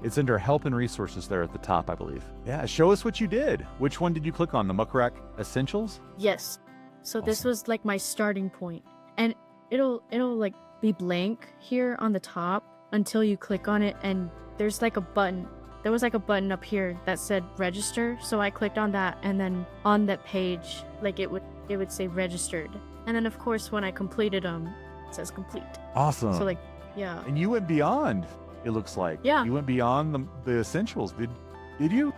It's under help and resources there at the top, I believe. Yeah, show us what you did. Which one did you click on? The Muck Rack Essentials? Yes. So this Awesome. was like my starting point. And it'll like be blank here on the top until you click on it, and there's like a button. There was like a button up here that said register. So I clicked on that, and then on that page, like it would say registered. And then of course when I completed them, it says complete. Awesome. So like, yeah. And you went beyond, it looks like. Yeah. You went beyond the essentials. Did you?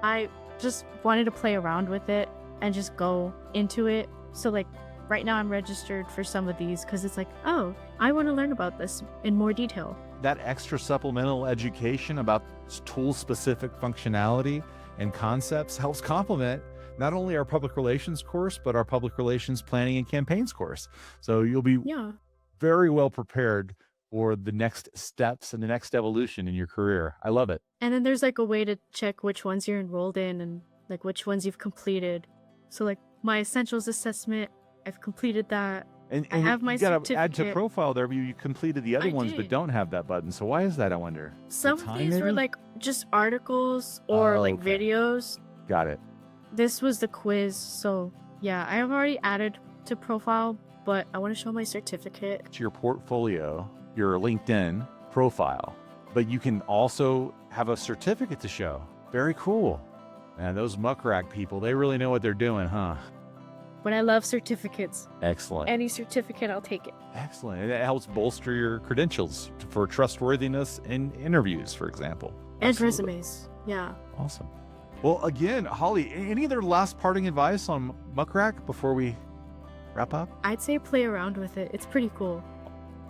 I just wanted to play around with it and just go into it. So like right now I'm registered for some of these because it's like, oh, I want to learn about this in more detail. That extra supplemental education about tool-specific functionality and concepts helps complement not only our public relations course, but our public relations planning and campaigns course. So you'll be very well prepared for the next steps and the next evolution in your career. I love it. And then there's like a way to check which ones you're enrolled in and like which ones you've completed. So like my essentials assessment, I've completed that. And I have my you got to certificate. add to profile there, but you completed the other ones, but did. don't have that button. So why is that, I wonder? Some The of time these were maybe? like just articles or Oh, like okay. videos. Got it. This was the quiz. So yeah, I have already added to profile, but I want to show my certificate. To your portfolio, your LinkedIn profile, but you can also have a certificate to show. Very cool. And those Muck Rack people, they really know what they're doing, huh? But I love certificates. Excellent. Any certificate, I'll take it. Excellent. And it helps bolster your credentials for trustworthiness in interviews, for example. And Absolutely. resumes. Yeah. Awesome. Well, again, Holly, any other last parting advice on Muck Rack before we wrap up? I'd say play around with it. It's pretty cool.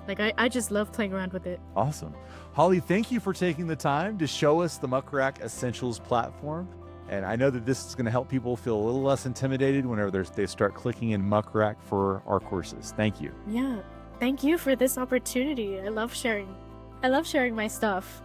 Like, I just love playing around with it. Awesome. Holly, thank you for taking the time to show us the Muck Rack Essentials platform. And I know that this is going to help people feel a little less intimidated whenever they start clicking in Muck Rack for our courses. Thank you. Yeah. Thank you for this opportunity. I love sharing my stuff.